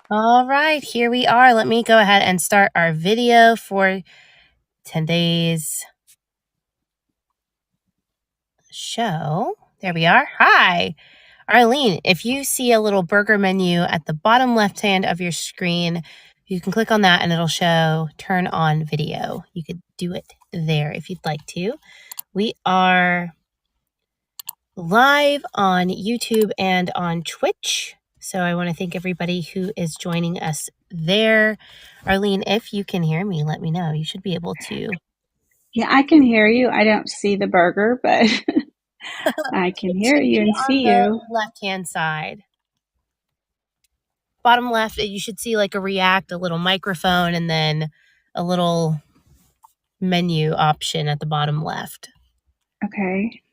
All right, here we are. Let me go ahead and start our video for today's show. There we are. Hi, Arlene. If you see a little burger menu at the bottom left hand of your screen, you can click on that and it'll show turn on video. You could do it there if you'd like to. We are live on YouTube and on Twitch. So I want to thank everybody who is joining us there. Arlene, if you can hear me, let me know. You should be able to. Yeah, I can hear you. I don't see the burger, but I can hear you and see you. Left-hand side. Bottom left, you should see like a React, a little microphone, and then a little menu option at the bottom left. Okay.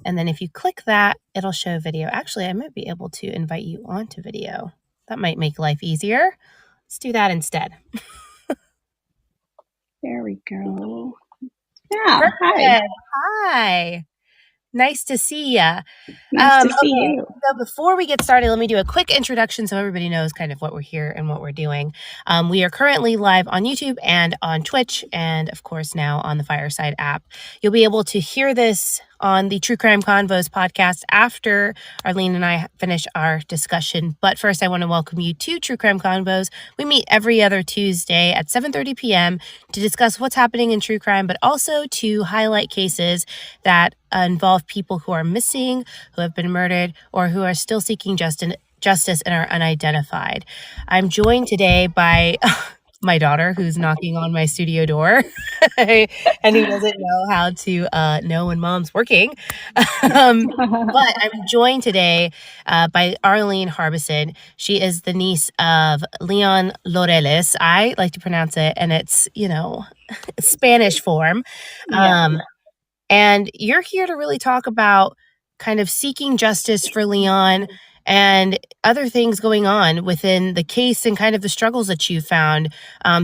And then if you click that, it'll show video. Actually, I might be able to invite you onto video. That might make life easier. Let's do that instead. There we go. Yeah. Hi. Hi. Nice to see you. Nice to see you. So before we get started, let me do a quick introduction so everybody knows kind of what we're here and what we're doing. We are currently live on YouTube and on Twitch, and of course now on the Fireside app. You'll be able to hear this on the True Crime Convos podcast after Arlene and I finish our discussion. But first, I want to welcome you to True Crime Convos. We meet every other Tuesday at 7:30 p.m. to discuss what's happening in true crime, but also to highlight cases that involve people who are missing, who have been murdered, or who are still seeking justice and are unidentified. I'm joined today by my daughter, who's knocking on my studio door and who doesn't know how to know when mom's working. But I'm joined today by Arlene Harbison. She is the niece of Leon Laureles. I like to pronounce it, and it's, Spanish form. Yeah. And you're here to really talk about kind of seeking justice for Leon and other things going on within the case and kind of the struggles that you found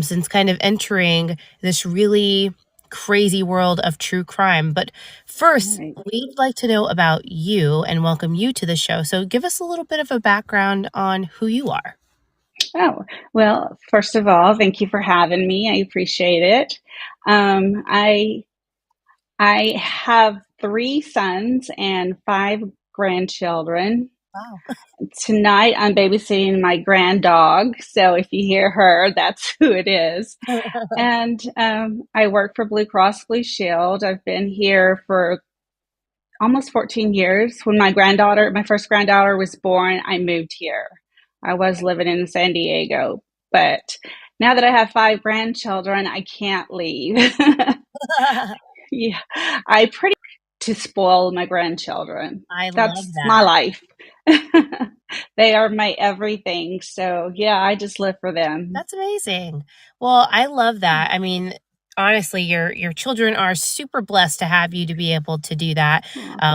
since kind of entering this really crazy world of true crime. But first, we'd like to know about you and welcome you to the show. So give us a little bit of a background on who you are. Oh, well, first of all, thank you for having me. I appreciate it. I have 3 sons and 5 grandchildren. Wow. Tonight, I'm babysitting my grand dog. So if you hear her, that's who it is. And I work for Blue Cross Blue Shield. I've been here for almost 14 years. When my first granddaughter was born, I moved here. I was living in San Diego, but now that I have 5 grandchildren, I can't leave. Yeah, I pretty much to spoil my grandchildren. That's my life. They are my everything. So yeah, I just live for them. That's amazing. Well, I love that. I mean, honestly, your children are super blessed to have you to be able to do that.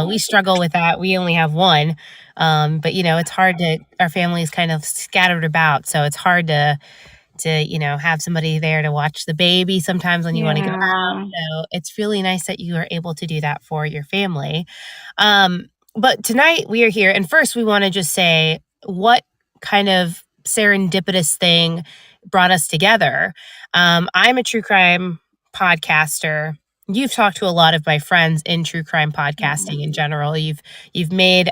We struggle with that. We only have one. But it's hard our family is kind of scattered about. So it's hard to have somebody there to watch the baby sometimes when you want to go out. So it's really nice that you are able to do that for your family. but tonight we are here, and first we want to just say what kind of serendipitous thing brought us together. I'm a true crime podcaster. You've talked to a lot of my friends in true crime Yeah. podcasting in general. You've made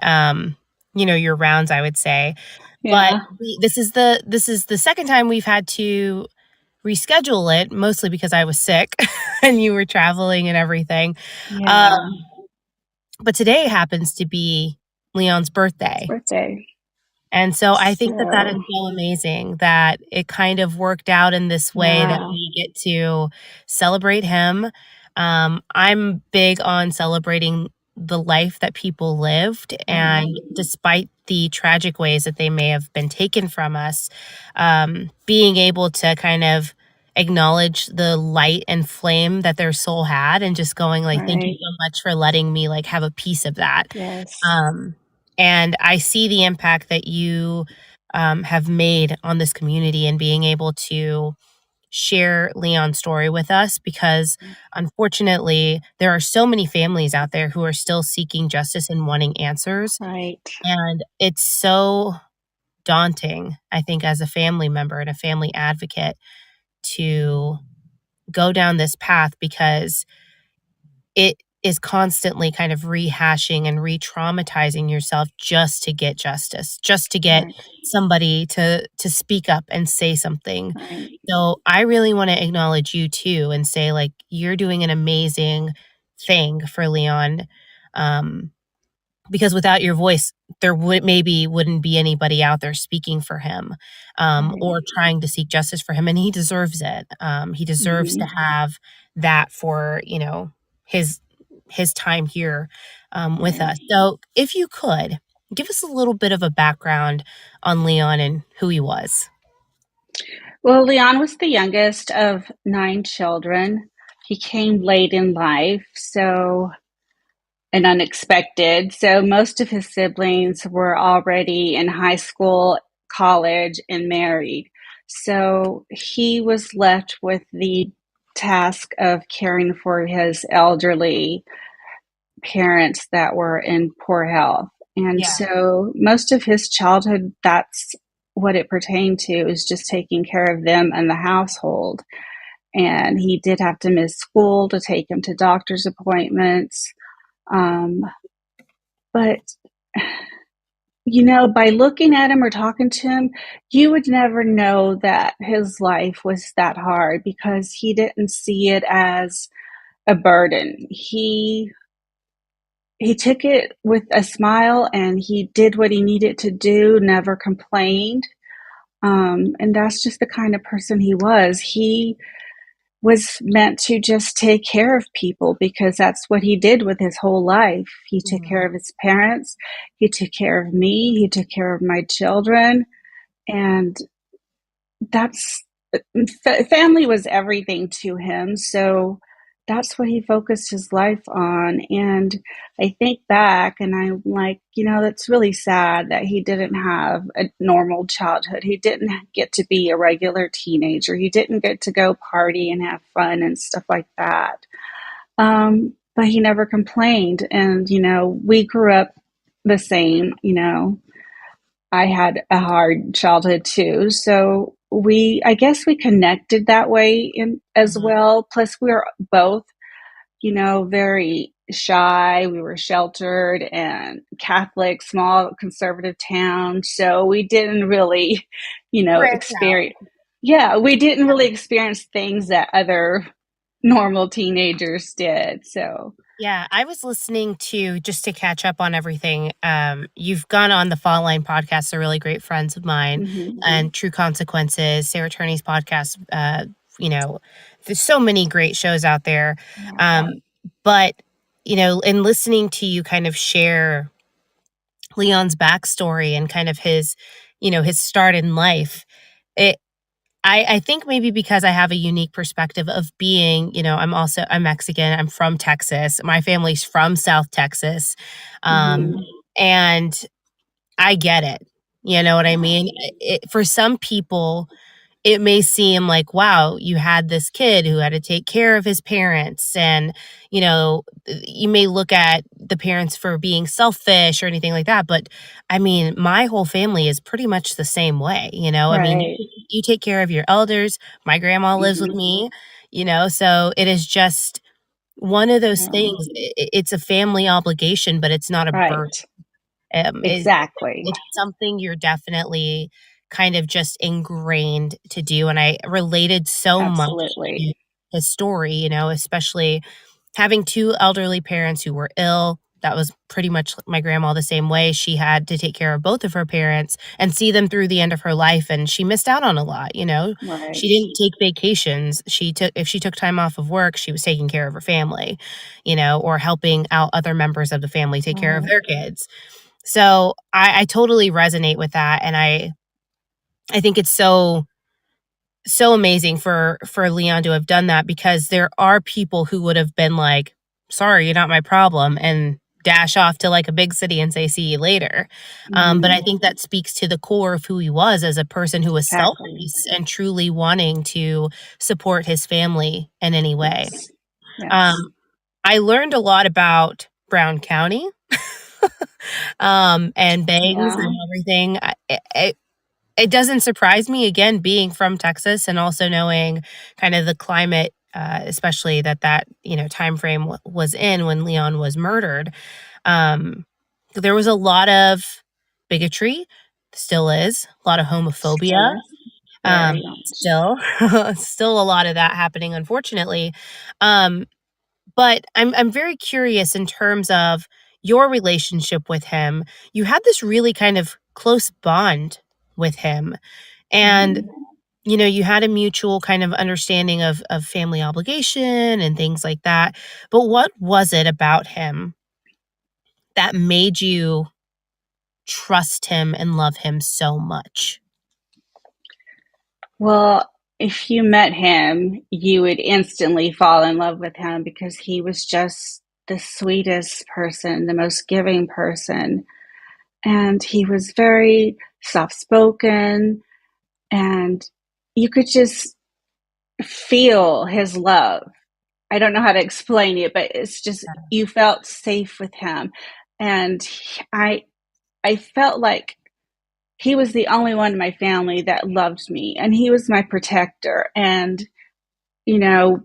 your rounds, I would say. But Yeah. this is the second time we've had to reschedule it, mostly because I was sick and you were traveling and everything. Um, Yeah. but today happens to be Leon's His birthday. birthday. And so I think that that is So, so amazing that it kind of worked out in this way that yeah. we get to celebrate him. I'm big on celebrating the life that people lived, and Right. despite the tragic ways that they may have been taken from us, being able to kind of acknowledge the light and flame that their soul had, and just going like, thank you Right. so much for letting me like have a piece of that. Yes. Um, and I see the impact that you have made on this community and being able to share Leon's story with us, because unfortunately, there are so many families out there who are still seeking justice and wanting answers. Right. And it's so daunting, I think, as a family member and a family advocate to go down this path, because it is constantly kind of rehashing and re-traumatizing yourself just to get justice, just to get Right. somebody to speak up and say something. Right. So I really want to acknowledge you too and say like you're doing an amazing thing for Leon. Um, because without your voice, there wouldn't be anybody out there speaking for him, Right. or trying to seek justice for him, and he deserves it. He deserves to Mhm. have that for his his time here with Right. us. So, if you could give us a little bit of a background on Leon and who he was. Well, Leon was the youngest of nine children. He came late in life, so and unexpected. So most of his siblings were already in high school, college, and married. So he was left with the task of caring for his elderly parents that were in poor health. And Yeah. so most of his childhood, that's what it pertained to, is just taking care of them and the household. And he did have to miss school to take him to doctor's appointments. Um, but by looking at him or talking to him, you would never know that his life was that hard because he didn't see it as a burden. He took it with a smile and he did what he needed to do, never complained. And that's just the kind of person he was. He was meant to just take care of people because that's what he did with his whole life. He took care Mhm. of his parents, he took care of me, he took care of my children, and that's family was everything to him. So that's what he focused his life on. And I think back and I'm like, that's really sad that he didn't have a normal childhood. He didn't get to be a regular teenager. He didn't get to go party and have fun and stuff like that. But he never complained. And, we grew up the same. I had a hard childhood too. So I guess we connected that way as Mhm. well. Plus, we were both, very shy. We were sheltered and Catholic, small conservative town. So we didn't really, Branch out. experience, yeah, we didn't really experience things that other normal teenagers did. So, Yeah, I was listening to just to catch up on everything. You've gone on the Fall Line podcast, they're really great friends of mine, mhm, and True Consequences, Sarah Turney's podcast. You know, there's so many great shows out there. yeah, Um, but in listening to you kind of share Leon's backstory and kind of his start in life, it I think maybe because I have a unique perspective of being, I'm Mexican, I'm from Texas. My family's from South Texas. Um, mhm, and I get it. You know what I yeah, mean? For some people, it may seem like, wow, you had this kid who had to take care of his parents. And, you may look at the parents for being selfish or anything like that. But I mean, my whole family is pretty much the same way. I mean, Right. you take care of your elders. My grandma lives with Mhm. me, so it is just one of those Yeah. things. It's a family obligation, but it's not a burden. Right. Um, it, Exactly. it's something you're definitely kind of just ingrained to do, and I related so much Absolutely. to his story, especially having 2 elderly parents who were ill. That was pretty much my grandma the same way. She had to take care of both of her parents and see them through the end of her life, and she missed out on a lot. She Right. didn't take vacations. If she took time off of work, she was taking care of her family, or helping out other members of the family take care of Right. their kids. So I totally resonate with that, and I think it's so amazing for Leon to have done that, because there are people who would have been like, "Sorry, you're not my problem," and dash off to like a big city and say, "See you later." But I Mhm. think that speaks to the core of who he was as a person who was Exactly. selfless and truly wanting to support his family in any way. Yes. Um, Yes. I learned a lot about Brown County, and bangs Yeah. and everything. It doesn't surprise me, again, being from Texas and also knowing kind of the climate, especially that time frame was in when Leon was murdered. Um, there was a lot of bigotry, still is, a lot of homophobia, Still is. Very much. still, still a lot of that happening, unfortunately. Um, but I'm very curious in terms of your relationship with him. You had this really kind of close bond with him, and Mhm. you had a mutual kind of understanding of family obligation and things like that. But what was it about him that made you trust him and love him so much? Well, if you met him, you would instantly fall in love with him because he was just the sweetest person, the most giving person. And he was very soft spoken, and you could just feel his love. I don't know how to explain it, but it's just you felt safe with him. And I felt like he was the only one in my family that loved me, and he was my protector. And you know,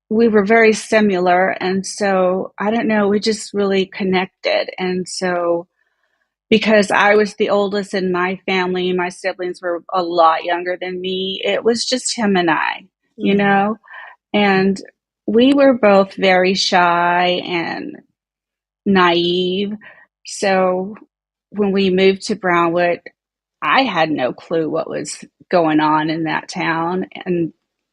we were very similar, and so I don't know, we just really connected. And so because I was the oldest in my family, my siblings were a lot younger than me. It was just him and I, you Mhm. know, and we were both very shy and naive. So when we moved to Brownwood, I had no clue what was going on in that town. And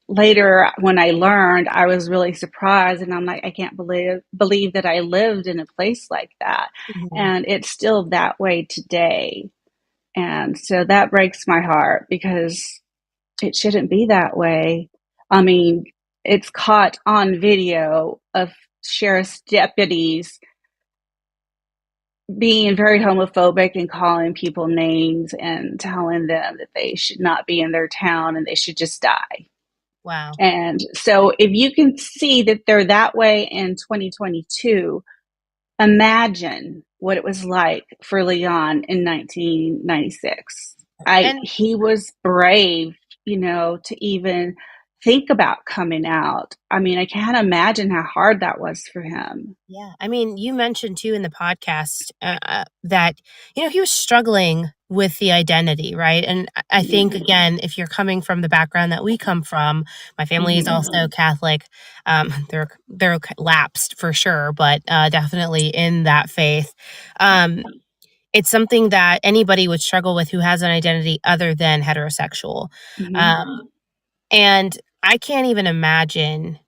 later, when I learned, I was really surprised, and I'm like, I can't believe that I lived in a place like that. Mhm. And it's still that way today. And so that breaks my heart because it shouldn't be that way. I mean, it's caught on video of sheriff's deputies being very homophobic and calling people names and telling them that they should not be in their town and they should just die. Wow. And so, if you can see that they're that way in 2022, imagine what it was like for Leon in 1996. And He was brave, to even think about coming out. I mean, I can't imagine how hard that was for him. yeah, I mean, you mentioned too in the podcast, that he was struggling with the identity, right? And I think, Mhm. again, if you're coming from the background that we come from, my family is Mhm. also Catholic. They're lapsed for sure, but definitely in that faith. Um, it's something that anybody would struggle with who has an identity other than heterosexual. Mhm. Um, and I can't even imagine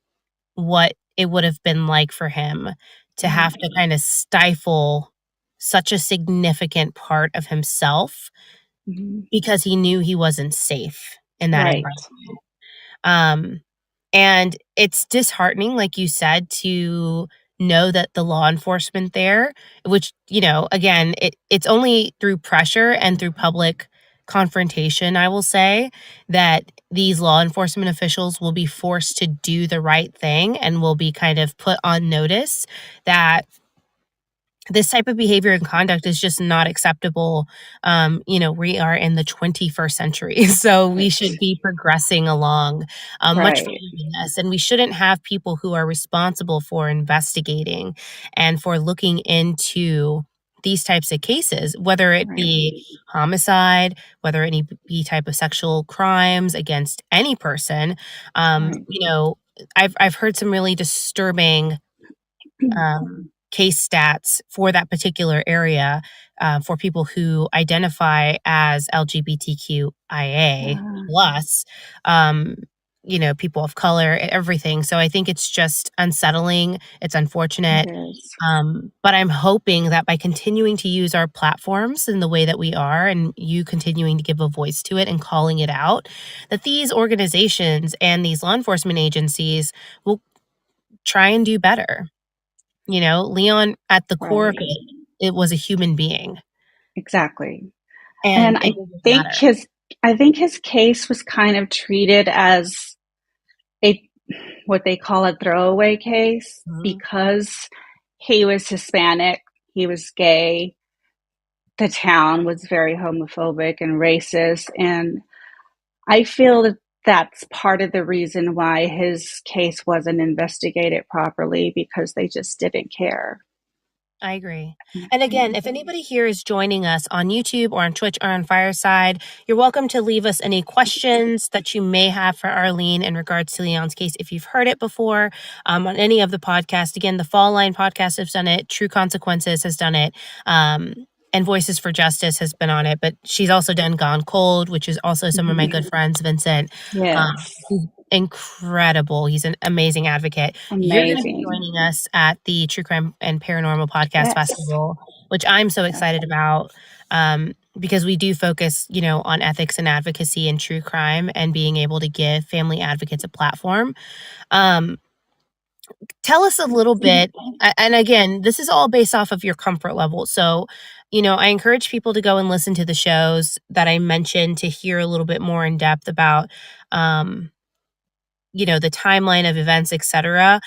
what it would have been like for him to have Right. to kinda stifle such a significant part of himself Mhm. because he knew he wasn't safe in that Right. environment. Um, and it's disheartening, like you said, to know that the law enforcement there, which, again, it's only through pressure and through public confrontation, I will say, that these law enforcement officials will be forced to do the right thing and will be kind of put on notice that this type of behavior and conduct is just not acceptable. We are in the 21st century, so we Right. should be progressing along much further Right. than this. And we shouldn't have people who are responsible for investigating and for looking into these types of cases, whether it Right. be homicide, whether it be type of sexual crimes against any person. Right. I've heard some really disturbing case stats for that particular area for people who identify as LGBTQIA Yeah, plus, um, people of color, everything. So I think it's just unsettling. It's it unfortunate. is. But I'm hoping that by continuing to use our platforms in the way that we are, and you continuing to give a voice to it and calling it out, that these organizations and these law enforcement agencies will try and do better. Leon, at the core of Right. it was a human being, Exactly. And and it doesn't think matter. his I think his case was kind of treated as a what they call a throwaway case Mhm. because he was Hispanic, he was gay, the town was very homophobic and racist, and I feel that that's part of the reason why his case wasn't investigated properly because they just didn't care. I agree. And again, if anybody here is joining us on YouTube or on Twitch or on Fireside, you're welcome to leave us any questions that you may have for Arlene in regards to Leon's case. If you've heard it before on any of the podcasts, again, the Fall Line podcast has done it, True Consequences has done it, and Voices for Justice has been on it. But she's also done Gone Cold, which is also some of my good friends, Vincent. Yes, He's incredible. He's an amazing advocate. You're going to be amazing. joining us at the True Crime and Paranormal Podcast Yes, Festival, which I'm so yes. excited about because we do focus, on ethics and advocacy and true crime and being able to give family advocates a platform. Um, Tell us a little bit, and again, this is all based off of your comfort level. So, I encourage people to go and listen to the shows that I mentioned to hear a little bit more in depth about, um, the timeline of events, etc.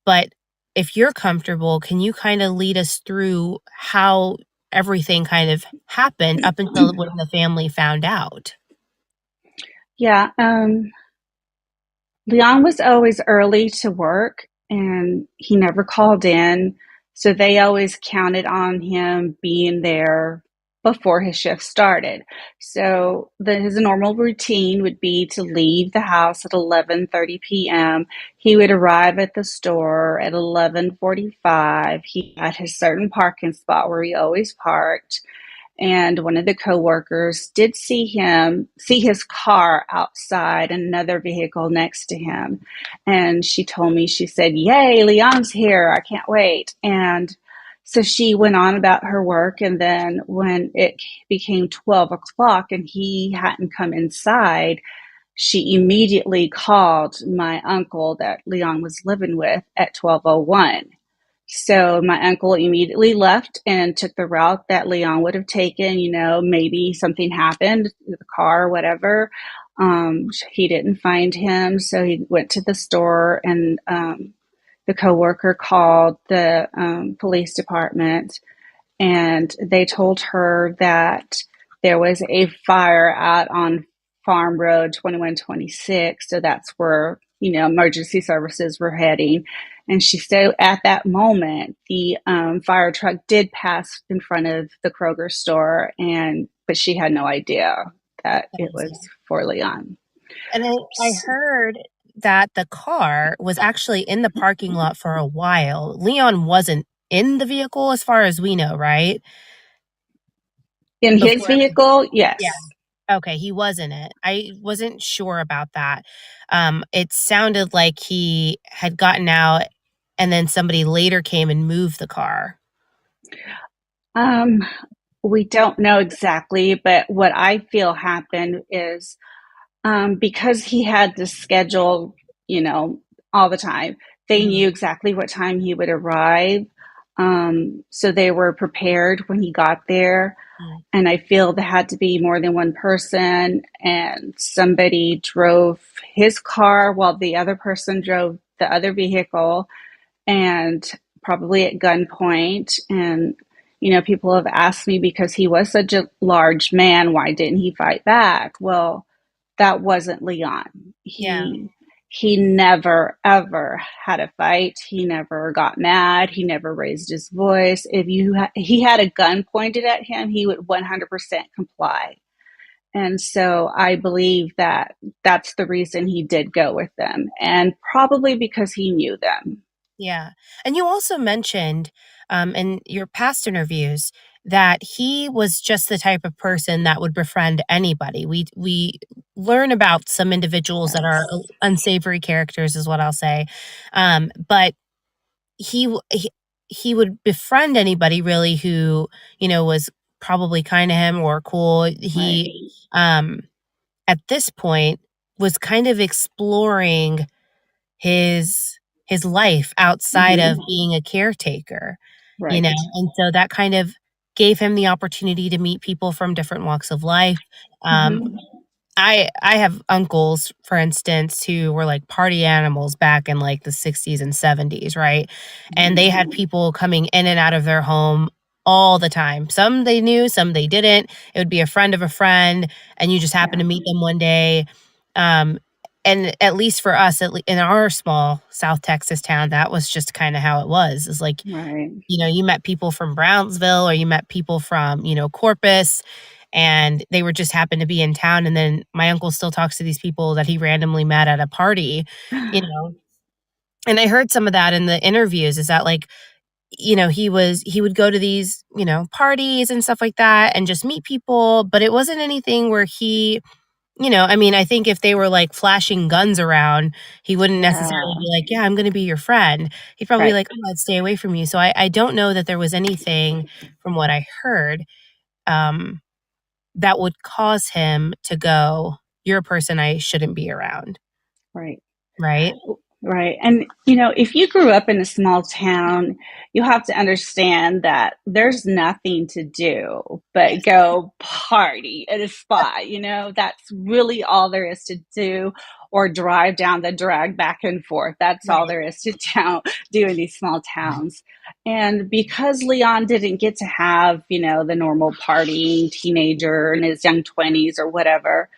But if you're comfortable, can you kind of lead us through how everything kind of happened up until when the family found out? Yeah, Leon was always early to work and he never called in. So they always counted on him being there before his shift started. So his normal routine would be to leave the house at 11:30 p.m. He would arrive at the store at 11:45. He had his certain parking spot where he always parked, and one of the coworkers did see his car outside another vehicle next to him, and she told me, she said, "Yay, Leon's here, I can't wait." And so she went on about her work, and then when it became 12 o'clock and he hadn't come inside, she immediately called my uncle that Leon was living with at 12:01. So my uncle immediately left and took the route that Leon would have taken. Maybe something happened to the car or whatever. He didn't find him, so he went to the store, and the coworker called the police department, and they told her that there was a fire out on Farm Road 2126. So that's where, emergency services were heading. And she said at that moment, the fire truck did pass in front of the Kroger store, but she had no idea that it was Amazing. for Leon. And I heard that the car was actually in the parking lot for a while. Leon wasn't in the vehicle as far as we know, right? In his Before vehicle, Yeah. yes. Okay, he was in it. I wasn't sure about that. It sounded like he had gotten out and then somebody later came and moved the car. Um, we don't know exactly, but what I feel happened is, because he had the schedule, you know, all the time, they Mhm. knew exactly what time he would arrive. So they were prepared when he got there. Mm. And I feel there had to be more than one person, and somebody drove his car while the other person drove the other vehicle, and probably at gunpoint. And, people have asked me, because he was such a large man, why didn't he fight back? Well, that wasn't Leon. Yeah. He never ever had a fight. He never got mad. He never raised his voice. If he had a gun pointed at him, he would 100% comply. And so I believe that that's the reason he did go with them, and probably because he knew them. Yeah. And you also mentioned in your past interviews that he was just the type of person that would befriend anybody. We learn about some individuals that are Yes. unsavory characters, is what I'll say. But he, w- he would befriend anybody really who was probably kind to him or cool. Right. He at this point was kind of exploring his his life outside of Hmm. being a caretaker, Right. and so that kind of gave him the opportunity to meet people from different walks of life. Um, Hmm. I have uncles, for instance, who were like party animals back in like the 60s and 70s, right? And they Hmm. had people coming in and out of their home all the time. Some they knew, some they didn't. It would be a friend of a friend, and you just happen Yeah. to meet them one day. Um, and at least for us, in our small South Texas town, that was just kind of how it was. It's like, Right. you met people from Brownsville or you met people from, Corpus, and they were just happened to be in town. And then my uncle still talks to these people that he randomly met at a party, you know. And I heard some of that in the interviews is that like, he would go to these, parties and stuff like that and just meet people, but it wasn't anything where I mean, I think if they were, like, flashing guns around, he wouldn't necessarily Yeah. be like, "Yeah, I'm gonna be your friend." He'd probably be Right. like, "Oh, I'd stay away from you." So I don't know that there was anything from what I heard, um, that would cause him to go, "You're a person I shouldn't be around." Right. Right? Right. And, if you grew up in a small town, you have to understand that there's nothing to do but Yes. go party at a spot. That's really all there is to do, or drive down the drag back and forth. That's all Right. there is to do in these small towns. And because Leon didn't get to have, the normal partying teenager in his young 20s or whatever,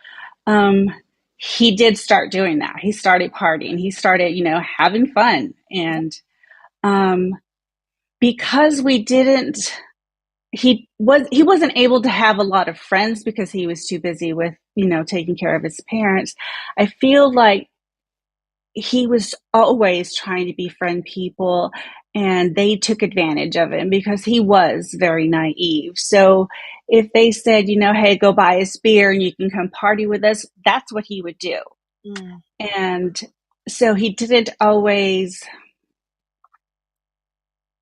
um, he did start doing that. He started partying. He started, having fun. Yep. And um, because we didn't, he wasn't able to have a lot of friends because he was too busy with, taking care of his parents. I feel like he was always trying to befriend people, and they took advantage of him because he was very naive. So if they said, hey, go buy us beer and you can come party with us, that's what he would do. Mm, And so he didn't always,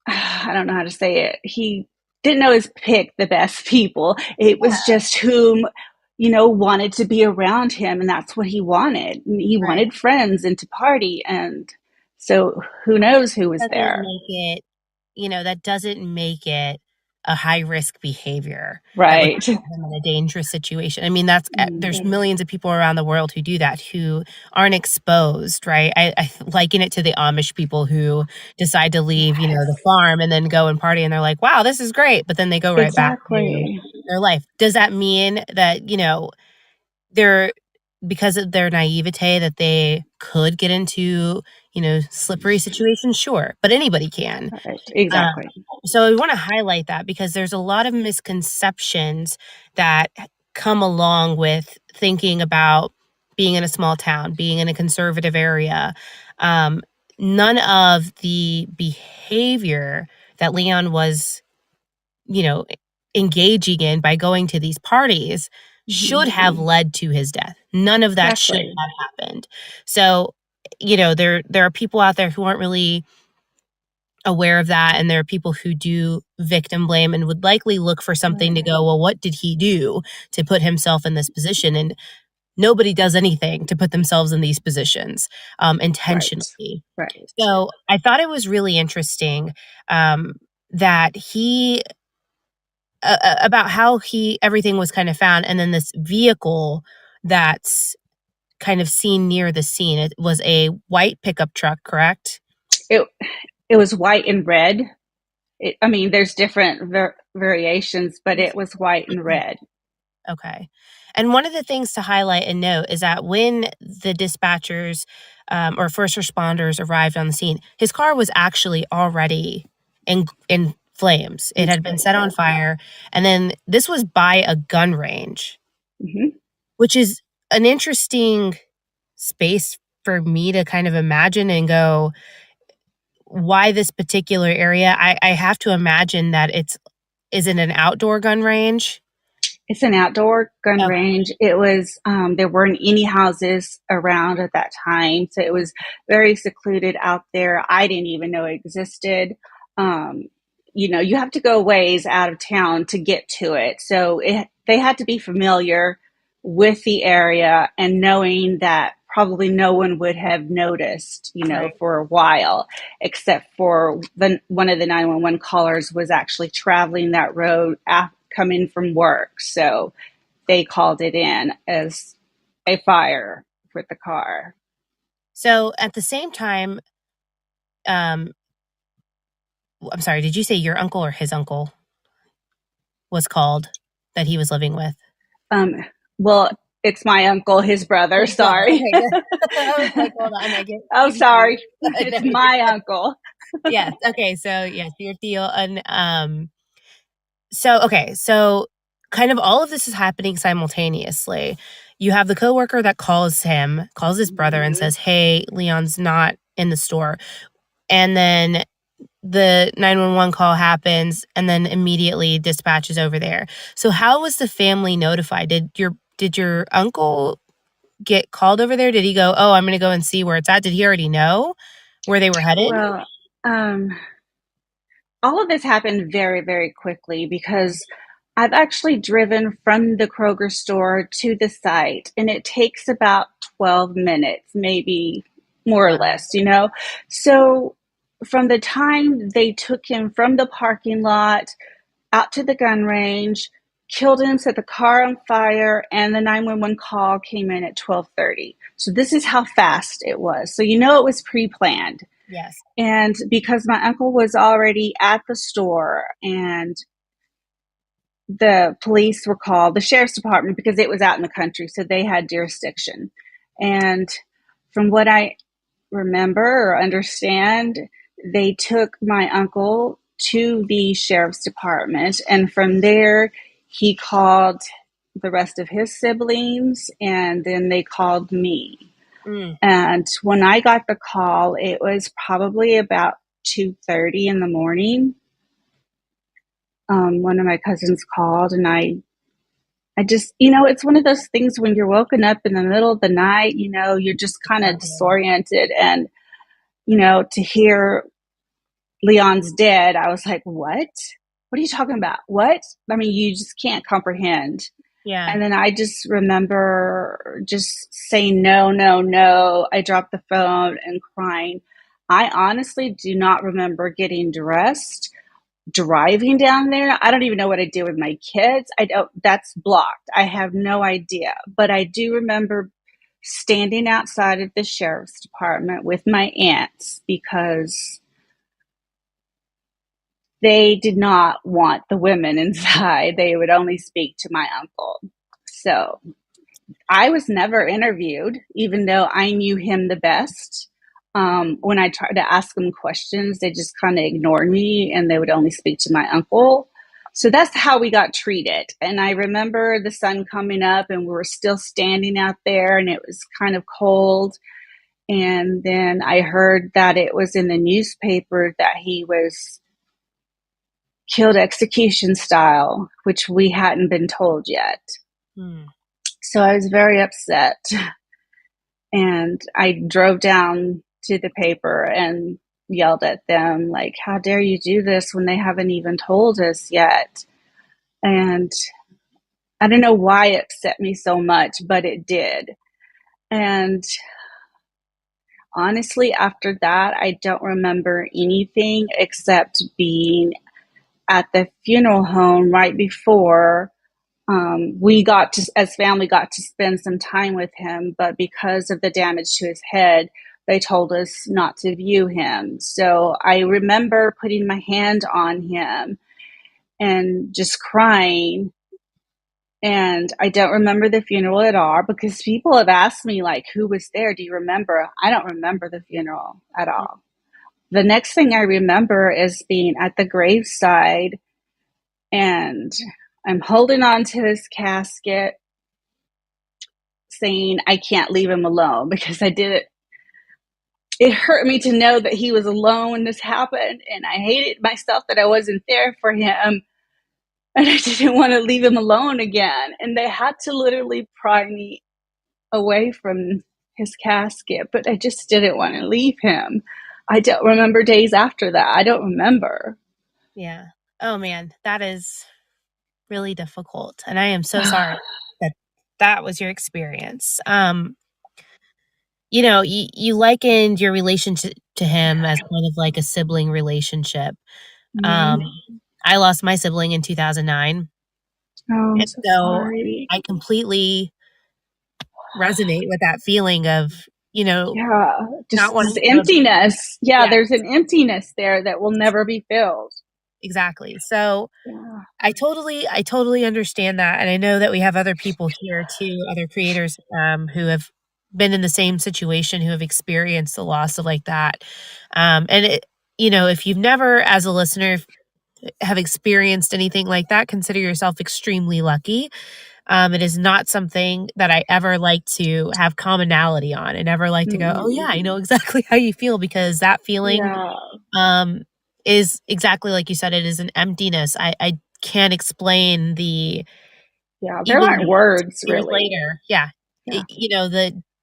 I don't know how to say it. He didn't always pick the best people. It was yeah, just whom, wanted to be around him. And that's what he wanted. He right. wanted friends and to party. And so who knows who was Doesn't there? make it that doesn't make it a high risk behavior that would Right. put him in a dangerous situation. I mean, there's Mm. millions of people around the world who do that, who aren't exposed, right? I liken it to the Amish people who decide to leave, the Yes. farm and then go and party and they're like, wow, this is great. But then they go right back to Exactly. their life. Does that mean that, they're because of their naivete that they could get into, slippery situations? Sure. But anybody can. Right. Um, Exactly. so I want to highlight that because there's a lot of misconceptions that come along with thinking about being in a small town, being in a conservative area. Um, None of the behavior that Leon was, you know, engaging in by going to these parties should Hmm. have led to his death. None of that should Exactly. have happened. So, there are people out there who aren't really aware of that, and there are people who do victim blame and would likely look for something to Right. go, well, what did he do to put himself in this position? And nobody does anything to put themselves in these positions Right. intentionally. Right. So I thought it was really interesting um, that he about how he everything was kind of found, and then this vehicle that's kind of seen near the scene. It was a white pickup truck, correct? It it was white and red. I mean, there's different variations, but it was white and red. Okay. And one of the things to highlight and note is that when the dispatchers or first responders arrived on the scene, his car was actually already in flames. It had been set on fire, and then this was by a gun range, Mm-hmm. which is an interesting space for me to kind of imagine and go, why this particular area? I have to imagine that is it an outdoor gun range? It's an outdoor gun Okay. range. It was, there weren't any houses around at that time. So it was very secluded out there. I didn't even know it existed. Um, you have to go ways out of town to get to it. So they had to be familiar with the area and knowing that probably no one would have noticed, Right. for a while, except for one of the 911 callers was actually traveling that road coming from work. So they called it in as a fire with the car. So at the same time, um, I'm sorry, did you say your uncle or his uncle was called that he was living with? Um, well, it's my uncle, his brother. His brother. Sorry. Okay, good. I was like, hold on, I get Oh, confused. sorry. No, It's you're my good. uncle. Yes. Okay. So yes, your deal. And so okay, so kind of all of this is happening simultaneously. You have the coworker that calls his brother and says, "Hey, Leon's not in the store." And then the 911 call happens, and then immediately dispatch is over there. So how was the family notified? Did your uncle get called over there? Did he go, "Oh, I'm gonna go and see where it's at"? Did he already know where they were headed? Well, um, all of this happened very, very quickly because I've actually driven from the Kroger store to the site, and it takes about 12 minutes, maybe more or Wow. less. So from the time they took him from the parking lot out to the gun range, killed him, set the car on fire, and the 911 call came in at 12:30. So this is how fast it was. So it was pre-planned. Yes. And because my uncle was already at the store and the police were called, the sheriff's department, because it was out in the country, so they had jurisdiction. And from what I remember or understand, they took my uncle to the sheriff's department, and from there, he called the rest of his siblings, and then they called me. Mm. And when I got the call, it was probably about 2:30 in the morning. One of my cousins called, and I just, it's one of those things when you're woken up in the middle of the night, you're just kind of Definitely. disoriented. And, to hear Leon's dead, I was like, what? What are you talking about? What? I mean, you just can't comprehend. Yeah. And then I just remember just saying, no, no, no. I dropped the phone and crying. I honestly do not remember getting dressed, driving down there. I don't even know what I did with my kids. I don't, that's blocked. I have no idea. But I do remember standing outside of the sheriff's department with my aunts because they did not want the women inside. They would only speak to my uncle. So I was never interviewed, even though I knew him the best. When I tried to ask them questions, they just kind of ignored me and they would only speak to my uncle. So that's how we got treated. And I remember the sun coming up and we were still standing out there and it was kind of cold. And then I heard that it was in the newspaper that he was killed execution style, which we hadn't been told yet. Mm. So I was very upset. And I drove down to the paper and yelled at them, like, how dare you do this when they haven't even told us yet? And I don't know why it upset me so much, but it did. And honestly, after that, I don't remember anything except being at the funeral home right before we got to, as family, got to spend some time with him, but because of the damage to his head, they told us not to view him. So I remember putting my hand on him and just crying. And I don't remember the funeral at all because people have asked me, like, who was there? Do you remember? I don't remember the funeral at all. The next thing I remember is being at the graveside, and I'm holding on to his casket saying I can't leave him alone because I did it. It hurt me to know that he was alone when this happened, and I hated myself that I wasn't there for him, and I didn't want to leave him alone again. And they had to literally pry me away from his casket, but I just didn't want to leave him. I don't remember days after that. I don't remember. Yeah. Oh man, that is really difficult. And I am so sorry that that was your experience. You likened your relationship to him as kind of like a sibling relationship. Um, Mm-hmm. I lost my sibling in 2009. Oh, I'm And so so sorry. I completely resonate with that feeling of, Yeah, not just this wanting to go. emptiness. Yeah, Yeah, there's an emptiness there that will never be filled. exactly. So Yeah. I totally understand that. And I know that we have other people here too, other creators who have been in the same situation, who have experienced the loss of like that. And if you've never, as a listener, have experienced anything like that, consider yourself extremely lucky. It is not something that I ever like to have commonality on. I never like to go, oh Mm-mm. yeah, I know exactly how you feel, because that feeling Yeah. um, is exactly like you said. It is an emptiness. I can't explain the Yeah. There even aren't words years really. later. Yeah, Yeah.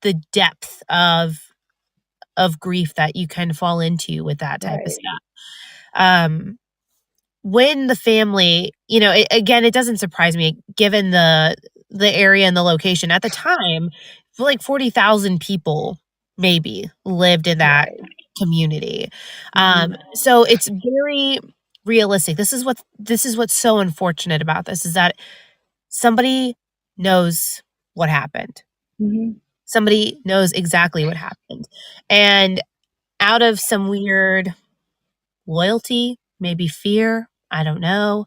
the depth of grief that you kind of fall into with that type of Right. stuff. Um, when the family, again, it doesn't surprise me given the area and the location at the time. Like 40,000 people maybe lived in that Right. community. Mm-hmm. So it's very realistic. This is what's so unfortunate about this, is that somebody knows what happened. Mm-hmm. Somebody knows exactly what happened. And out of some weird loyalty, maybe fear, I don't know,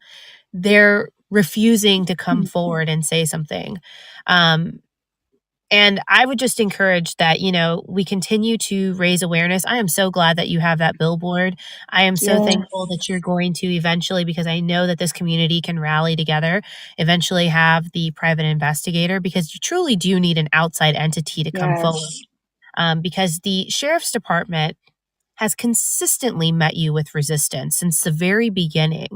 they're refusing to come forward and say something. Um, and I would just encourage that, we continue to raise awareness. I am so glad that you have that billboard. I am so Yes. thankful that you're going to eventually, because I know that this community can rally together, eventually have the private investigator, because you truly do need an outside entity to come forward. Yes. Because the sheriff's department has consistently met you with resistance since the very beginning.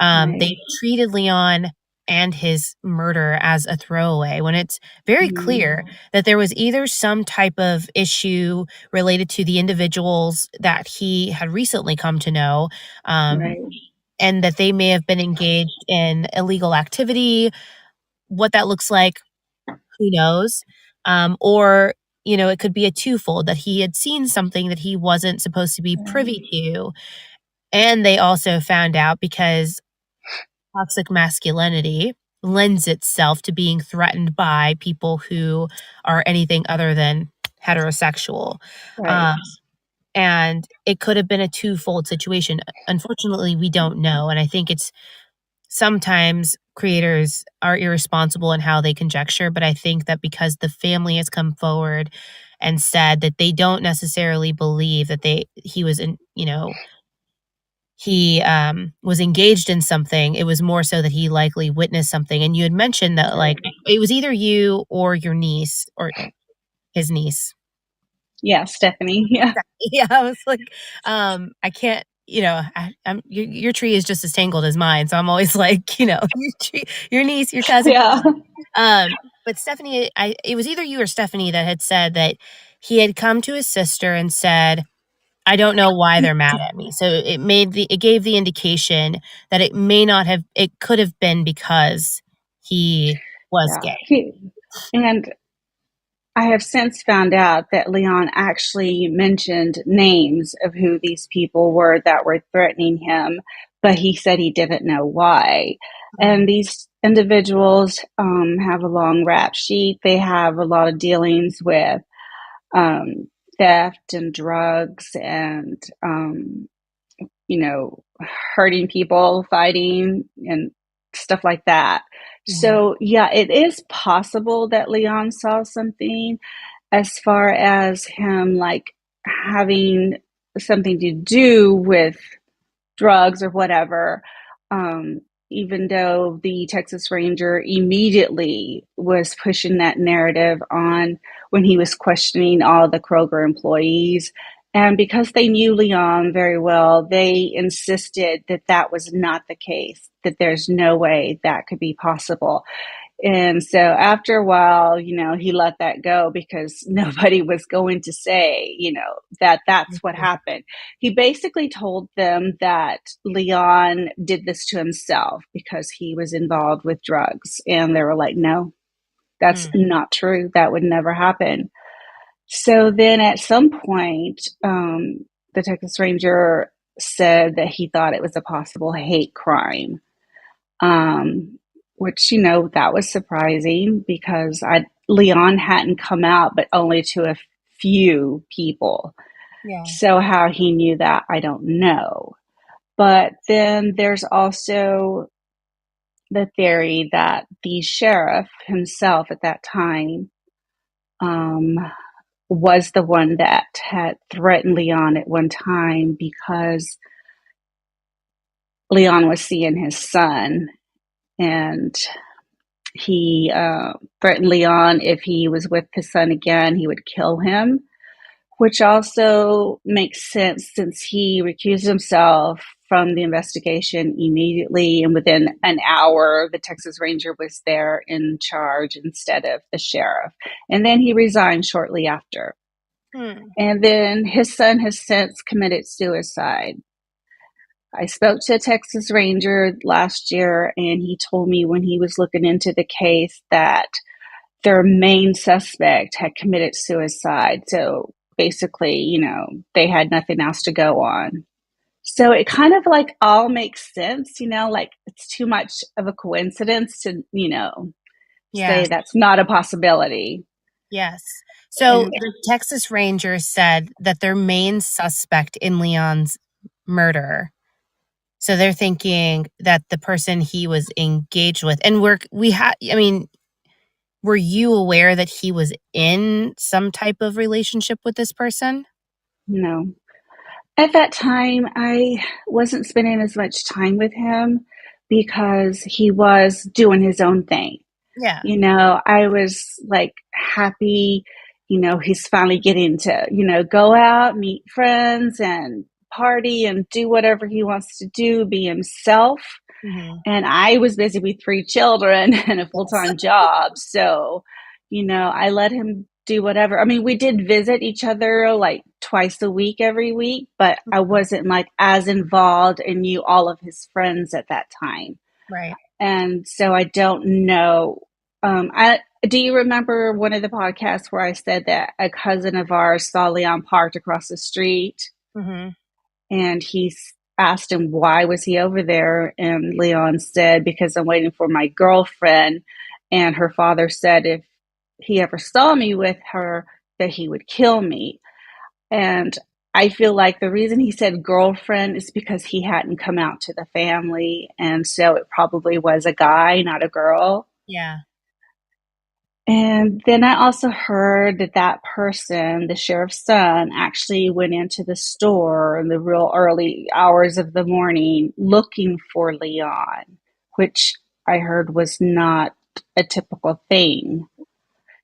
They Right. treated Leon and his murder as a throwaway, when it's very Mm-hmm. clear that there was either some type of issue related to the individuals that he had recently come to know, um, Right. and that they may have been engaged in illegal activity. What that looks like, who knows? Or, it could be a twofold, that he had seen something that he wasn't supposed to be privy Right. to. And they also found out because toxic masculinity lends itself to being threatened by people who are anything other than heterosexual. Right. Um, and it could have been a twofold situation. Unfortunately, we don't know. And I think it's sometimes creators are irresponsible in how they conjecture, but I think that because the family has come forward and said that they don't necessarily believe that he was in, he was engaged in something. It was more so that he likely witnessed something. And you had mentioned that, like, Right. it was either you or your niece, or his niece. Yeah, Stephanie. Yeah. Yeah, I was like, I can't, your tree is just as tangled as mine, so I'm always like, your niece, your cousin. Yeah. Um, but Stephanie, it was either you or Stephanie that had said that he had come to his sister and said, "I don't know why they're mad at me." So it gave the indication that it could have been because he was Yeah. gay. And I have since found out that Leon actually mentioned names of who these people were that were threatening him, but he said he didn't know why. And these individuals have a long rap sheet. They have a lot of dealings with um, theft and drugs and, you know, hurting people, fighting, and stuff like that. Mhm. So, yeah, it is possible that Leon saw something as far as him like having something to do with drugs or whatever. Um, Even though the Texas Ranger immediately was pushing that narrative on when he was questioning all the Kroger employees. And because they knew Leon very well, they insisted that that was not the case, that there's no way that could be possible. And so after a while, he let that go because nobody was going to say, that that's what Mhm. happened. He basically told them that Leon did this to himself because he was involved with drugs. And they were like, no, that's Mm. not true. That would never happen. So then at some point, the Texas Ranger said that he thought it was a possible hate crime, um, which that was surprising because Leon hadn't come out, but only to a few people. Yeah. So how he knew that, I don't know. But then there's also the theory that the sheriff himself at that time um, was the one that had threatened Leon at one time because Leon was seeing his son and he threatened Leon if he was with his son again, he would kill him, which also makes sense since he recused himself from the investigation immediately. And within an hour, the Texas Ranger was there in charge instead of the sheriff. And then he resigned shortly after. Hmm. And then his son has since committed suicide. I spoke to a Texas Ranger last year, and he told me when he was looking into the case that their main suspect had committed suicide. So basically, they had nothing else to go on. So it kind of like all makes sense, like it's too much of a coincidence to, Yeah. say that's not a possibility. Yes. So And the Texas Rangers said that their main suspect in Leon's murder. So they're thinking that the person he was engaged with, and I mean, were you aware that he was in some type of relationship with this person? no, at that time, I wasn't spending as much time with him because he was doing his own thing. Yeah. I was like happy, he's finally getting to, go out, meet friends and party and do whatever he wants to do, be himself. Mhm. And I was busy with three children and a full Yes. time job. So, I let him do whatever. I mean, we did visit each other like twice a week, every week, but I Mhm. wasn't like as involved and knew all of his friends at that time. Right. And so I don't know. Do you remember one of the podcasts where I said that a cousin of ours saw Leon parked across the street Mhm. and he asked him why was he over there, and Leon said because I'm waiting for my girlfriend, and her father said if he ever saw me with her that he would kill me. And I feel like the reason he said girlfriend is because he hadn't come out to the family. And so it probably was a guy, not a girl. Yeah. And then I also heard that that person, the sheriff's son, actually went into the store in the real early hours of the morning looking for Leon, which I heard was not a typical thing.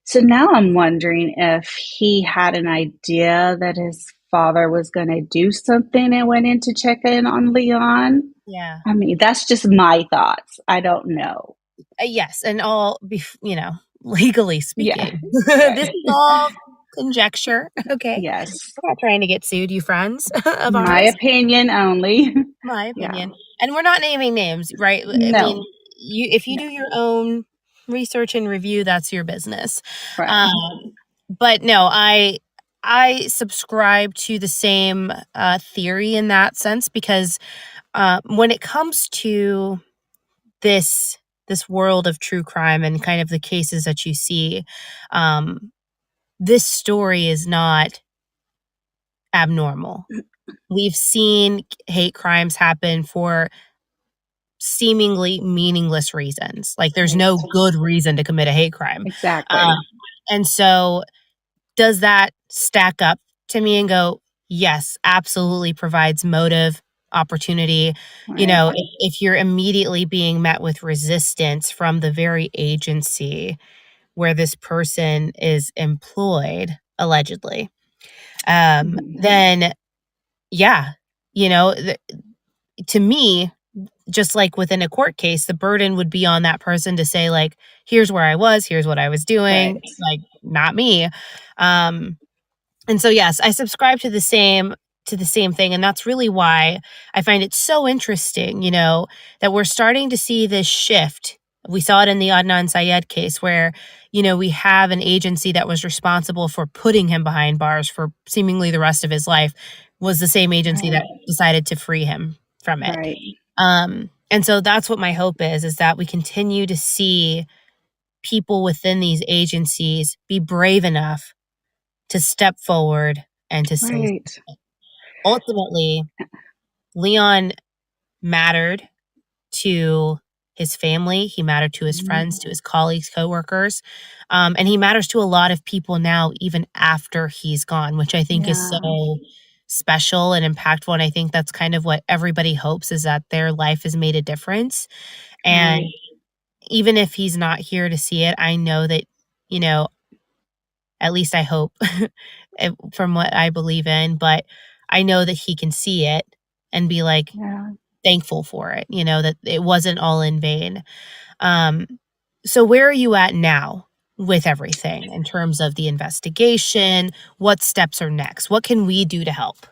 So now I'm wondering if he had an idea that his father was going to do something and went in to check in on Leon. Yeah. I mean, that's just my thoughts. I don't know. Yes, and legally Yeah, speaking, this right. is all conjecture. Okay. Yes. We're not trying to get sued, you friends of My ours. opinion only. My Yeah. opinion. And we're not naming names, right? I mean, No. if you No. do your own research and review, that's your business. Right. Um, but no, I subscribe to the same theory in that sense because When it comes to this this world of true crime and kind of the cases that you see, um, this story is not abnormal. We've seen hate crimes happen for seemingly meaningless reasons. Like, there's Right. no good reason to commit a hate crime. Um, Exactly. and so does that stack up to me and go, yes, absolutely provides motive, opportunity. You Right. know, if you're immediately being met with resistance from the very agency where this person is employed, allegedly, Mhm. then yeah, you know, to me, just like within a court case, the burden would be on that person to say, like, here's where I was, here's what I was doing, Right. like, not me. Um, and so, yes, I subscribe to the same thing, and that's really why I find it so interesting, that we're starting to see this shift. We saw it in the Adnan Syed case where, we have an agency that was responsible for putting him behind bars for seemingly the rest of his life was the same agency that Right. decided to free him from it. Right. And so that's what my hope is that we continue to see people within these agencies be brave enough to step forward and to say Right. ultimately, Leon mattered to his family, he mattered to his Mhm. friends, to his colleagues, coworkers, and he matters to a lot of people now, even after he's gone, which I think is Yeah. so special and impactful. And I think that's kind of what everybody hopes is that their life has made a difference. And Right. even if he's not here to see it, I know that, you know, at least I hope from what I believe in, but I know that he can see it and be like Yeah. thankful for it, that it wasn't all in vain. Um, so where are you at now with everything in terms of the investigation? What steps are next? What can we do to help?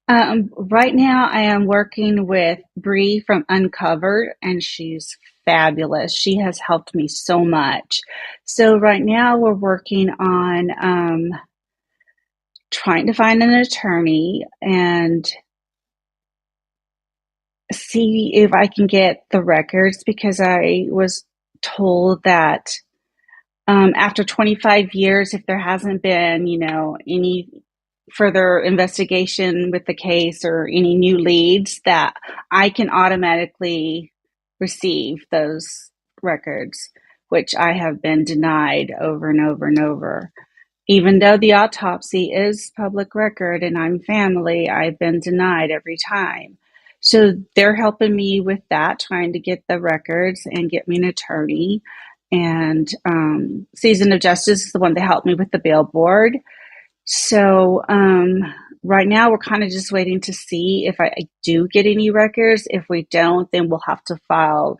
Right now, I am working with Bree from Uncovered, and she's fabulous. She has helped me so much. So right now, we're working on trying to find an attorney and see if I can get the records because I was told that after 25 years, if there hasn't been, any further investigation with the case or any new leads, that I can automatically receive those records, which I have been denied over and over and over. Even though the autopsy is public record and I'm family, I've been denied every time. So they're helping me with that, trying to get the records and get me an attorney. And Season of Justice is the one that helped me with the bail board. So right now, we're kind of just waiting to see if I do get any records. If we don't, then we'll have to file,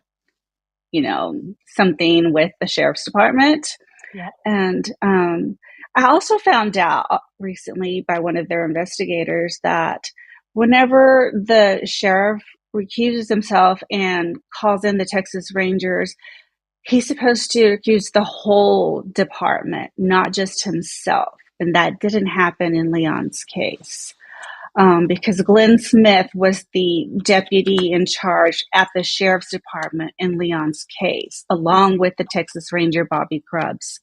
something with the sheriff's department. Yeah. And I also found out recently by one of their investigators that whenever the sheriff recuses himself and calls in the Texas Rangers, he's supposed to accuse the whole department, not just himself. And that didn't happen in Leon's case. Because Glenn Smith was the deputy in charge at the sheriff's department in Leon's case, along with the Texas Ranger Bobby Grubbs.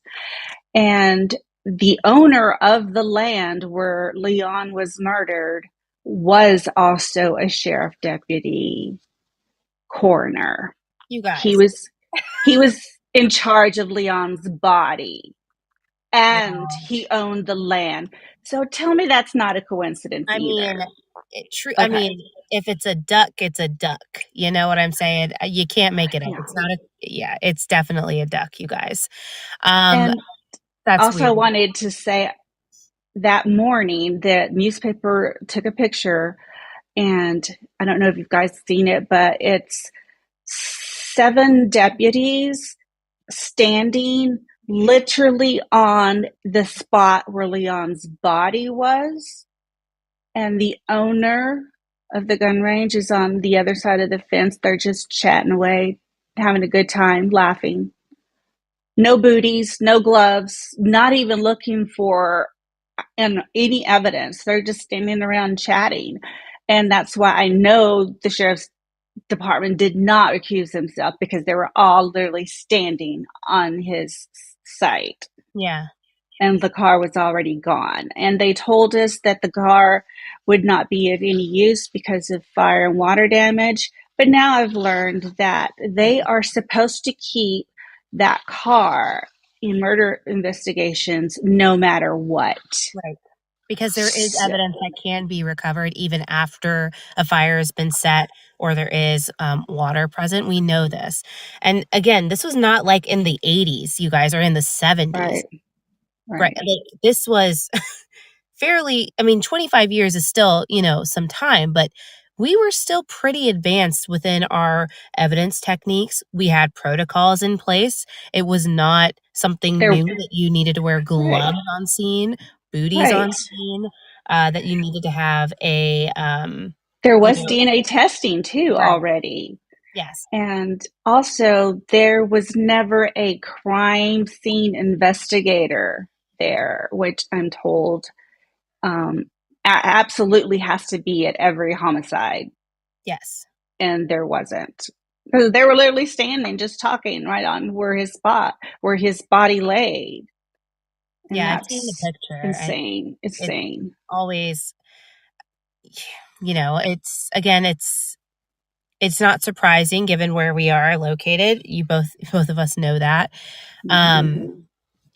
And the owner of the land where Leon was murdered was also a sheriff deputy coroner. You He guys. was he was in charge of Leon's body and Wow. he owned the land. So tell me that's not a coincidence I mean, either. I Okay. mean, if it's a duck, it's a duck. You know what I'm saying? You can't make it up. Yeah. It's not a yeah, it's definitely a duck, you guys. Um, And that's also weird. wanted to say that morning the newspaper took a picture, and I don't know if you guys seen it, but it's 7 deputies standing literally on the spot where Leon's body was, and the owner of the gun range is on the other side of the fence. They're just chatting away, having a good time, laughing. No booties, no gloves, not even looking for any evidence. They're just standing around chatting. And that's why I know the sheriff's department did not recuse himself, because they were all literally standing on his site Yeah. and the car was already gone. And they told us that the car would not be of any use because of fire and water damage. But now I've learned that they are supposed to keep that car in murder investigations no matter what. Right. Because there is So, evidence that can be recovered even after a fire has been set or there is water present. We know this. And again, this was not like in the 80s, you guys, are in the 70s. right, Right. right. Like, this was fairly, I mean, 25 years is still, some time, but we were still pretty advanced within our evidence techniques. We had protocols in place. It was not something They're new that you needed to wear right, gloves on scene, booties on right. scene, that you needed to have There you was know, DNA testing too right. already. Yes. And also, there was never a crime scene investigator there, which I'm told absolutely has to be at every homicide. Yes. And there wasn't. Because they were literally standing, just talking right on where his body laid. And Yeah, I've seen the that's picture and insane. it's Insane. always, it's again, it's not surprising given where we are located. You both of us know that. Mm-hmm. Um,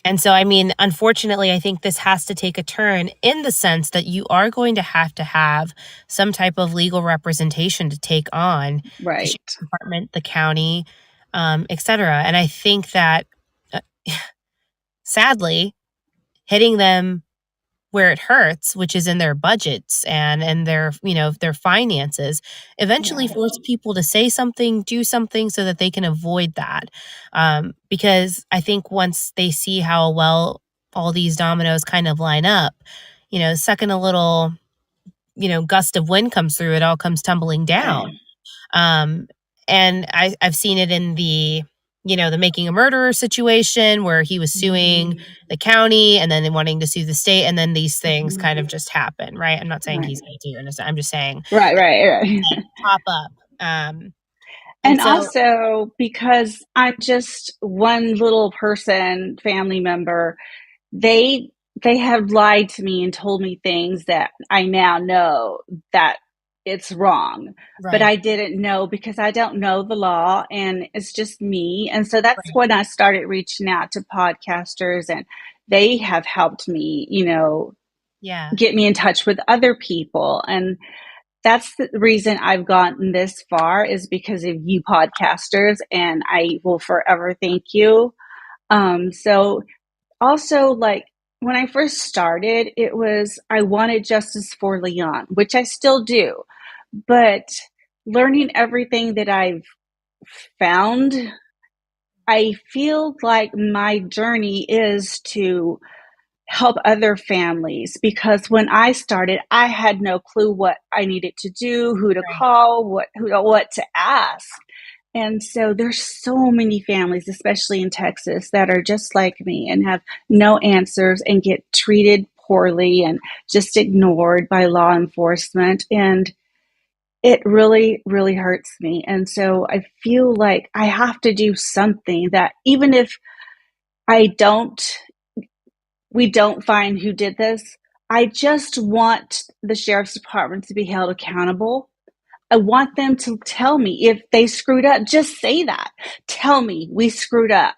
and so, I mean, unfortunately, I think this has to take a turn in the sense that you are going to have some type of legal representation to take on the sheriff's Right. department, the county, et cetera. And I think that, uh, sadly, hitting them where it hurts, which is in their budgets and their, their finances, eventually Yeah. force people to say something, do something so that they can avoid that. Because I think once they see how well all these dominoes kind of line up, second a little, gust of wind comes through, it all comes tumbling Right. down. Um, and I've seen it in the Making a Murderer situation where he was suing the county and then wanting to sue the state, and then these things kind of just happen, right? I'm not saying Right. he's guilty or innocent. I'm just saying Right. Right. Right. pop up. And And so, also, because I'm just one little person, family member, they they have lied to me and told me things that I now know that it's wrong. But right, I didn't know because I don't know the law and it's just me. And so that's right, when I started reaching out to podcasters, and they have helped me, yeah, get me in touch with other people. And that's the reason I've gotten this far, is because of you podcasters, and I will forever thank you. So also, like, when I first started, it was I wanted justice for Leon, which I still do. But learning everything that I've found, I feel like my journey is to help other families, because when I started, I had no clue what I needed to do, who to right, call, what to ask. And so there's so many families, especially in Texas, that are just like me and have no answers and get treated poorly and just ignored by law enforcement. And it really, really hurts me. And so I feel like I have to do something, that even if I don't we don't find who did this, I just want the sheriff's department to be held accountable. I want them to tell me if they screwed up. Just say that. Tell me we screwed up.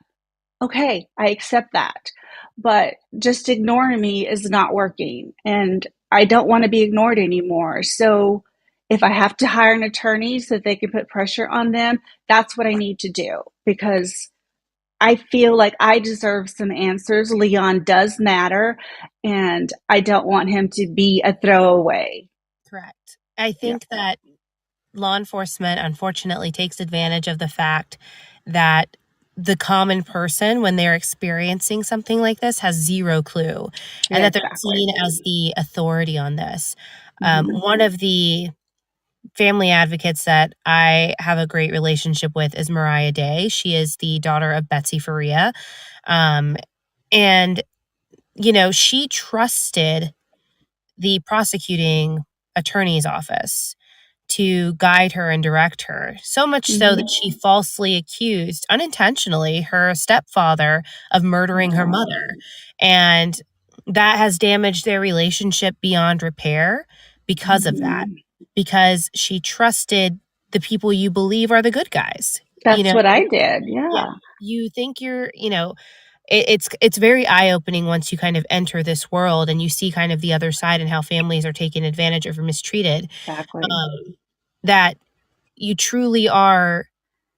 Okay, I accept that. But just ignoring me is not working. And I don't want to be ignored anymore. So if I have to hire an attorney so that they can put pressure on them, that's what I need to do, because I feel like I deserve some answers. Leon does matter, and I don't want him to be a throwaway. correct. I Yeah, think that law enforcement unfortunately takes advantage of the fact that the common person, when they're experiencing something like this, has zero clue and yeah, that they're exactly. seen as the authority on this. Mm-hmm. One of the family advocates that I have a great relationship with is Mariah Day. She is the daughter of Betsy Faria. Um, and, she trusted the prosecuting attorney's office to guide her and direct her, so much so that Mhm. she falsely accused, unintentionally, her stepfather of murdering her Wow. mother. And that has damaged their relationship beyond repair because of that, Mhm. because she trusted the people you believe are the good guys. You That's know, what I did. yeah, Yeah. you think it's very eye-opening once you kind of enter this world and you see kind of the other side and how families are taken advantage of or mistreated, Exactly. um, that you truly are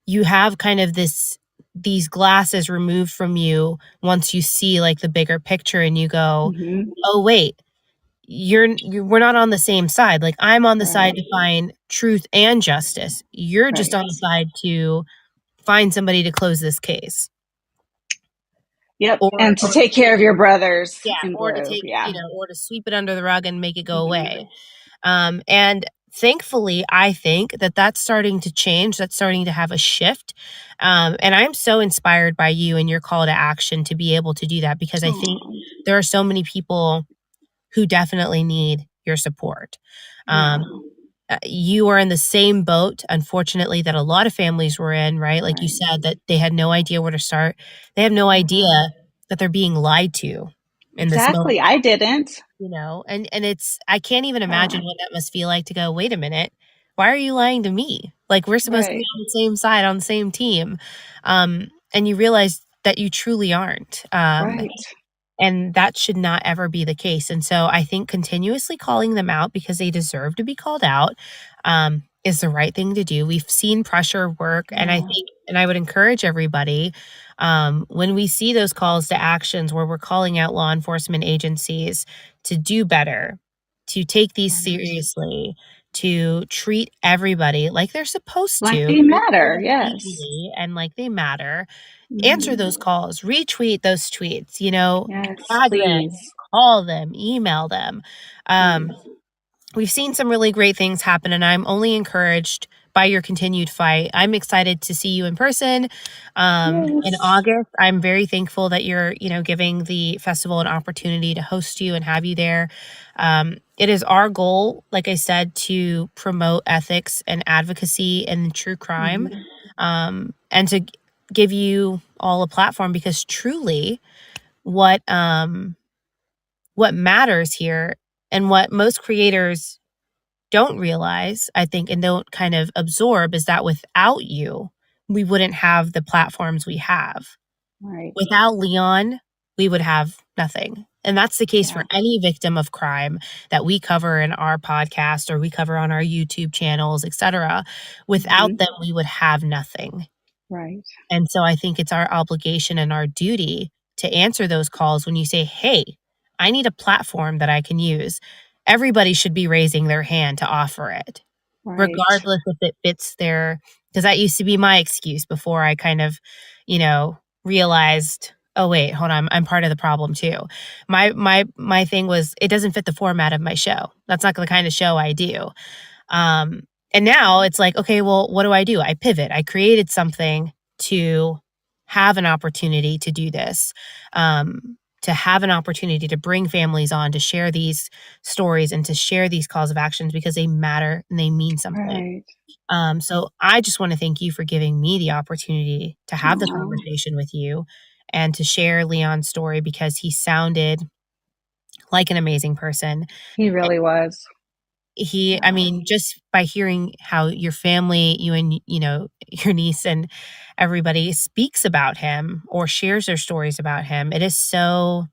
you have kind of these glasses removed from you once you see, like, the bigger picture and you go, Mhm. "Oh, wait, we're not on the same side, like, I'm on the side Right. to find truth and justice. You're just on Right. the side to find somebody to close this case." Yep. Or And to take care of your brothers yeah, in or to blue. take, Yeah. or to sweep it under the rug and make it go Mhm. away. And thankfully, I think that that's starting to change. That's starting to have a shift. And I'm so inspired by you and your call to action to be able to do that because I think Aw. there are so many people who definitely need your support. Um, Yeah. you are in the same boat, unfortunately, that a lot of families were in, right? Like you Right. said, that they had no idea where to start. They have no idea Yeah. that they're being lied to in this Exactly. moment, I didn't. and it's I can't even imagine Yeah. what that must feel like to go, "Wait a minute, why are you lying to me? Like, we're supposed to be Right. on the same side, on the same team." And you realize that you truly aren't, Right. and that should not ever be the case, and so I think continuously calling them out because they deserve to be called out, is the right thing to do. We've seen pressure work, and I Yeah. think and I would encourage everybody, when we see those calls to actions where we're calling out law enforcement agencies to do better, to take these Right. seriously, to treat everybody like they're supposed Like to, they treat matter. everybody Yes. equally and like they matter, answer Mhm. those calls, retweet those tweets, Yes. tag them, Please. call them, email them. Um, Please. we've seen some really great things happen, and I'm only encouraged by your continued fight. I'm excited to see you in person in Yes. August. I'm very thankful that you're, giving the festival an opportunity to host you and have you there. It is our goal, like I said, to promote ethics and advocacy in true crime, Mhm. and to give you all a platform because truly, what um, what matters here and what most creators don't realize, I think, and don't kind of absorb is that without you, we wouldn't have the platforms we have. Right. Without Leon, we would have nothing. And that's the case for Yeah. any victim of crime that we cover in our podcast or we cover on our YouTube channels, etc. Without Mhm. them, we would have nothing. Right. And so I think it's our obligation and our duty to answer those calls when you say, "Hey, I need a platform that I can use." Everybody should be raising their hand to offer it, Right. regardless if it fits their because that used to be my excuse before I kind of, realized, "Oh, wait, hold on, I'm part of the problem too." My thing was it doesn't fit the format of my show. That's not the kind of show I do. Um, and now it's like, okay, well, what do? I pivot. I created something to have an opportunity to do this, to have an opportunity to bring families on, to share these stories and to share these calls of actions because they matter and they mean something. Right. So I just want to thank you for giving me the opportunity to have the Aw. conversation with you and to share Leon's story because he sounded like an amazing person. He really was. I Yeah. mean, just by hearing how your family, you and, your niece and everybody speaks about him or shares their stories about him, it is so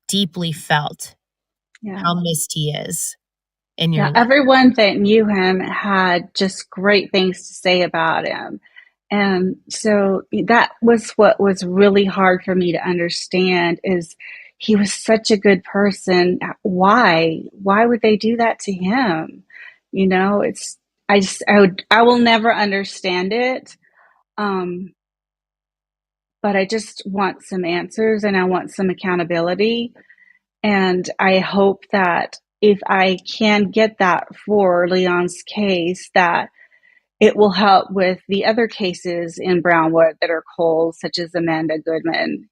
deeply felt Yeah. how missed he is in your Yeah. life. Everyone that knew him had just great things to say about him. And so that was what was really hard for me to understand is he was such a good person. Why? Why would they do that to him? It's I will never understand it. Um, but I just want some answers and I want some accountability. And I hope that if I can get that for Leon's case, that it will help with the other cases in Brownwood that are cold, such as Amanda Goodman.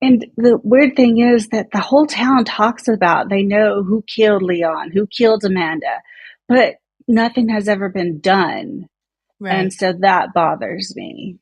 And the weird thing is that the whole town talks about, they know who killed Leon, who killed Amanda, but nothing has ever been done. And Right. so that bothers me.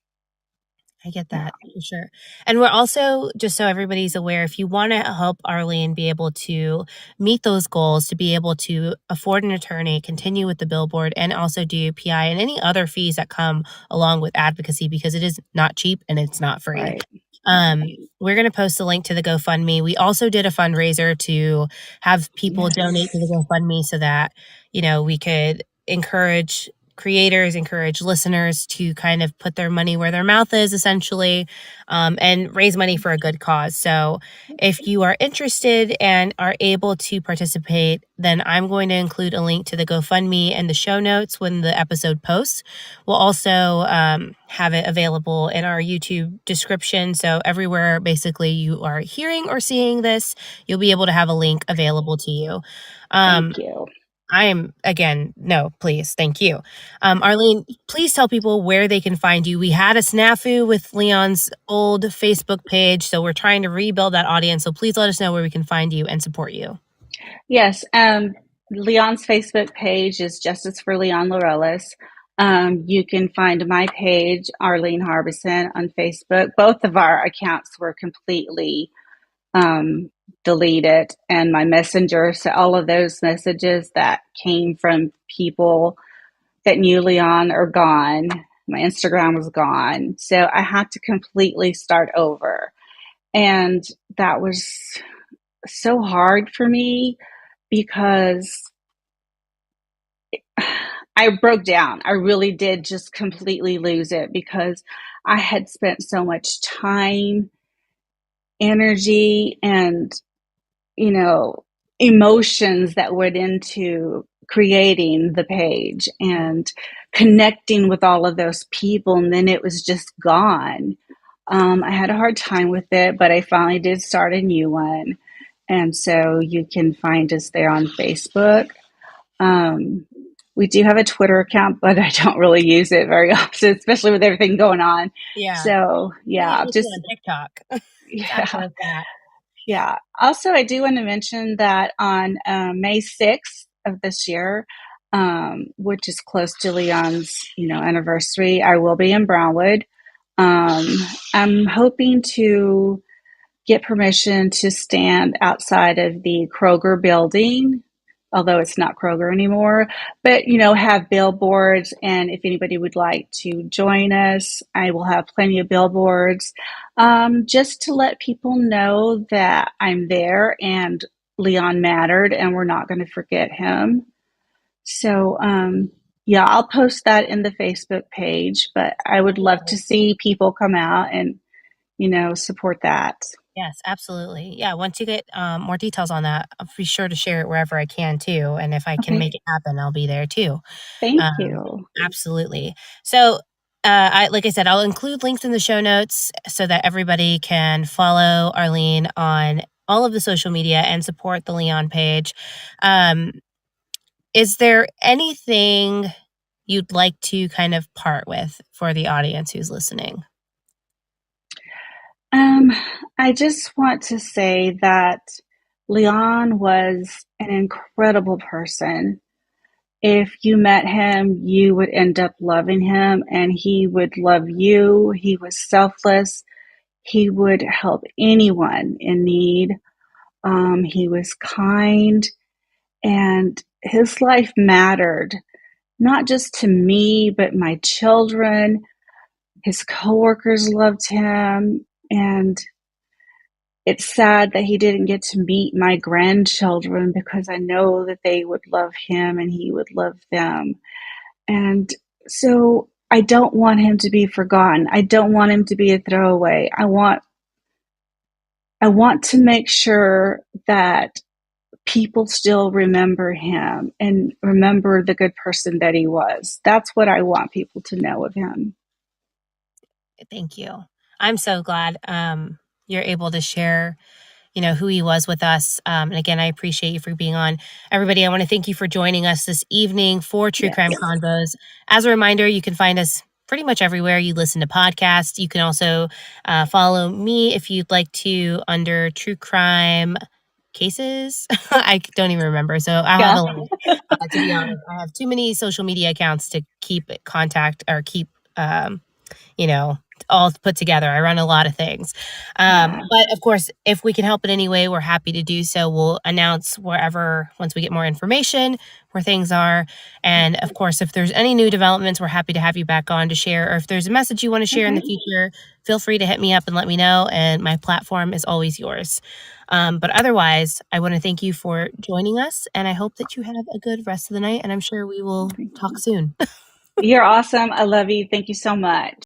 I get Yeah, that for sure. And we're also, just so everybody's aware, if you want to help Arlene be able to meet those goals, to be able to afford an attorney, continue with the billboard, and also do PI and any other fees that come along with advocacy, because it is not cheap and it's not free. right. Um, we're going to post a link to the GoFundMe. We also did a fundraiser to have people donate to the Yes. GoFundMe so that, we could encourage creators, encourage listeners to kind of put their money where their mouth is, essentially, and raise money for a good cause. So, if you are interested and are able to participate, then I'm going to include a link to the GoFundMe in the show notes when the episode posts. We'll also have it available in our YouTube description. So, everywhere basically you are hearing or seeing this, you'll be able to have a link available to you. Um, Thank you. I am again, no, please, thank you. Arlene, please tell people where they can find you. We had a snafu with Leon's old Facebook page, so we're trying to rebuild that audience. So please let us know where we can find you and support you. Yes. Leon's Facebook page is Justice for Leon Laurelis. You can find my page, Arlene Harbison, on Facebook. Both of our accounts were completely deleted, and my messenger, so all of those messages that came from people that knew Leon are gone. My Instagram was gone. So I had to completely start over. And that was so hard for me because I broke down. I really did just completely lose it because I had spent so much time, energy, and, you know, emotions that went into creating the page and connecting with all of those people. And then it was just gone. I had a hard time with it, but I finally did start a new one. And so you can find us there on Facebook. Um, we do have a Twitter account, but I don't really use it very often, especially with everything going on. Yeah. So Maybe yeah, post it just on TikTok. It's yeah, actually like that. yeah. Also, I do want to mention that on May 6th of this year, which is close to Leon's, anniversary, I will be in Brownwood. Um, I'm hoping to get permission to stand outside of the Kroger building, although it's not Kroger anymore, but have billboards. And if anybody would like to join us, I will have plenty of billboards, just to let people know that I'm there and Leon mattered and we're not going to forget him. So, yeah, I'll post that in the Facebook page, but I would love to see people come out and, support that. Yes, absolutely. Yeah, once you get more details on that, I'll be sure to share it wherever I can too. And if I can Okay. make it happen, I'll be there too. Thank Um, you. absolutely. So, like I said, I'll include links in the show notes so that everybody can follow Arlene on all of the social media and support the Leon page. Um, is there anything you'd like to kind of part with for the audience who's listening? Um, I just want to say that Leon was an incredible person. If you met him, you would end up loving him and he would love you. He was selfless. He would help anyone in need. He was kind and his life mattered, not just to me, but my children. His coworkers loved him. And it's sad that he didn't get to meet my grandchildren because I know that they would love him and he would love them. And so I don't want him to be forgotten. I don't want him to be a throwaway. I want to make sure that people still remember him and remember the good person that he was. That's what I want people to know of him. Thank you. I'm so glad you're able to share who he was with us. And again, I appreciate you for being on. Everybody, I want to thank you for joining us this evening for True Crime Yes. Convos. As a reminder, you can find us pretty much everywhere you listen to podcasts. You can also follow me if you'd like to under True Crime Cases. I don't even remember. So I'll have Yeah. a link. To be honest, I have too many social media accounts to keep contact or keep, um, you know, all put together. I run a lot of things. Yeah. But of course, if we can help in any way, we're happy to do so. We'll announce wherever, once we get more information, where things are. And of course, if there's any new developments, we're happy to have you back on to share. Or if there's a message you want to share in the Okay. future, feel free to hit me up and let me know. And my platform is always yours. But otherwise, I want to thank you for joining us. And I hope that you have a good rest of the night. And I'm sure we will talk soon. You're awesome. I love you. Thank you so much.